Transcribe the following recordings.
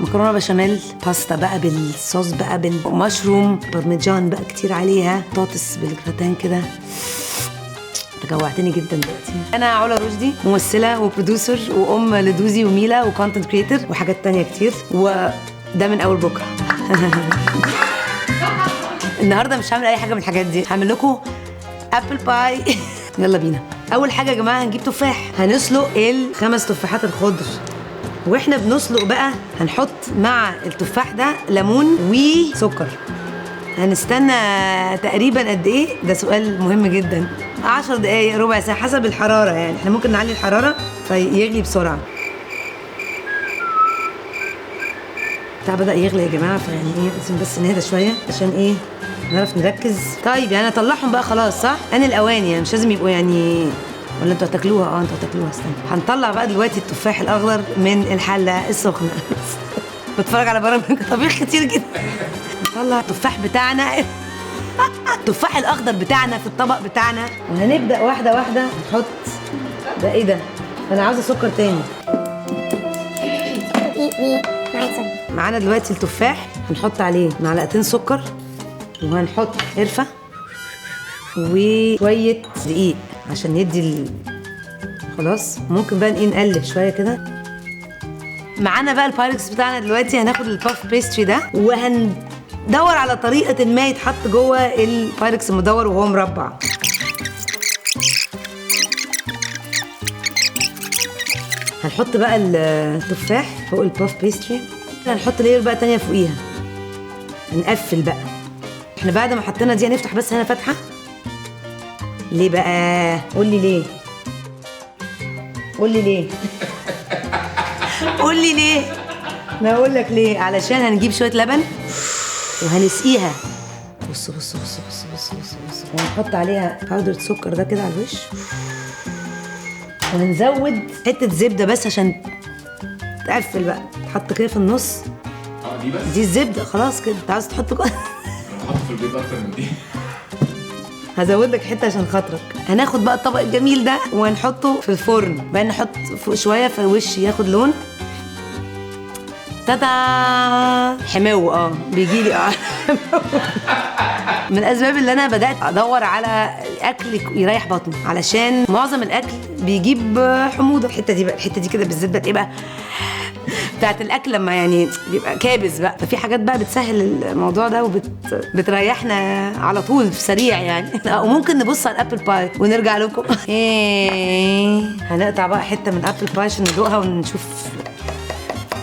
مكرونه بشاميل، باستا بقى بالصوص بقى بالمشروم بارميجان بقى كتير عليها، بطاطس بالجراتان كده. جوعتني جدا دلوقتي. انا علا رشدي، ممثله وبروديوسر وام لدوزي وميلا وكونتنت كريتور وحاجات تانية كتير، وده من اول بكره. النهارده مش هعمل اي حاجه من الحاجات دي، هعمل لكم ابل باي. يلا بينا. اول حاجه يا جماعه هنجيب تفاح، هنسلق ال5 تفاحات الخضر، واحنا بنسلق بقى هنحط مع التفاح ده ليمون وسكر. هنستنى تقريبا قد ايه؟ ده سؤال مهم جدا. 10 دقايق، ربع ساعه، حسب الحراره يعني. احنا ممكن نعلي الحراره فيغلي بسرعه. بتاع بدأ يغلي يا جماعه، فيعني ايه لازم بس نهدى شويه عشان ايه نعرف نركز. طيب يعني اطلعهم بقى خلاص صح؟ انا الاواني يعني مش لازم يبقوا يعني، ولا انتوا هتاكلوها؟ انتوا هتاكلوها. استنى، هنطلع بقى دلوقتي التفاح الاخضر من الحله السخنه. بتفرج على برامج طبيخ كتير جدا. نطلع التفاح بتاعنا، التفاح الاخضر بتاعنا في الطبق بتاعنا، وهنبدا واحده واحده نحط. ده ايه ده؟ انا عاوزه سكر تاني. معانا دلوقتي التفاح، هنحط عليه معلقتين سكر، وهنحط قرفه وشويه دقيق عشان يدي خلاص. ممكن بقى نقلب شويه كده. معانا بقى البايركس بتاعنا دلوقتي. هناخد الباف بيستري ده وهندور على طريقه ما يتحط جوه البايركس المدور وهو مربع. هنحط بقى التفاح فوق الباف بيستري، هنحط لير بقى تانية فوقيها، هنقفل بقى. احنا بعد ما حطينا دي هنفتح بس هنا فتحه. ليه بقى؟ قولي ليه، قولي ليه. قولي ليه. ما اقول لك ليه، علشان هنجيب شويه لبن وهنسقيها. بص بص بص بص بص بص بص، وهنحط عليها باودر سكر ده كده على الوش، وهنزود حته زبده بس عشان تقفل بقى. تحط كده في النص. دي بس؟ دي الزبده خلاص كده. انت عاوز تحط كده؟ هحط في البيض اكتر من دي. هزود لك حته عشان خاطرك. هناخد بقى الطبق الجميل ده وهنحطه في الفرن بقى، نحط فوق شويه فالوش ياخد لون. تاتا حمو. بيجي لي من الاسباب اللي انا بدات ادور على اكل يريح بطني، علشان معظم الاكل بيجيب حموضه. الحته دي بقى، الحته دي كده بالذات بقى ايه بقى بتاعت الاكل لما يعني بيبقى كابس بقى. ففي حاجات بقى بتسهل الموضوع ده وبتريحنا على طول في سريع يعني. وممكن نبص على الابل باي ونرجع لكم. هنقطع بقى حته من الابل باي عشان ندوقها ونشوف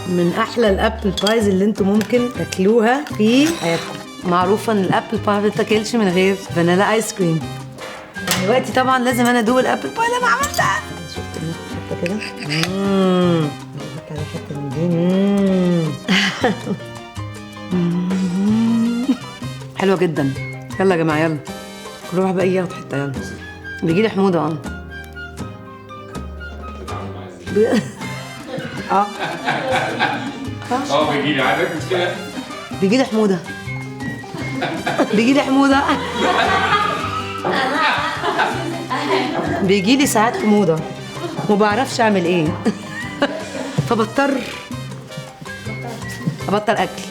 من احلى الابل بايز اللي انتم ممكن تاكلوها في حياتكم. معروفه ان الابل باي ما بتاكلش من غير فانيلا ايس كريم. دلوقتي طبعا لازم انا ادوق الابل باي اللي انا عملتها. شفت حته كده. نحط عليه حته من دي. حلوه جدا. يلا يا جماعه يلا، كل واحد بقى ياخد حته. يلا بيجي لي حموضه. بيجي لي عندك مشكله. بيجي لي حموضه. بيجي لي حموضه. بيجي لي ساعات حموضه وما بعرفش اعمل ايه. فبضطر ابطل اكل.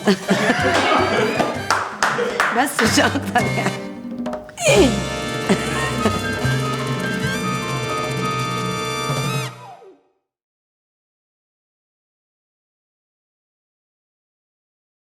بس مش اكتر يعني.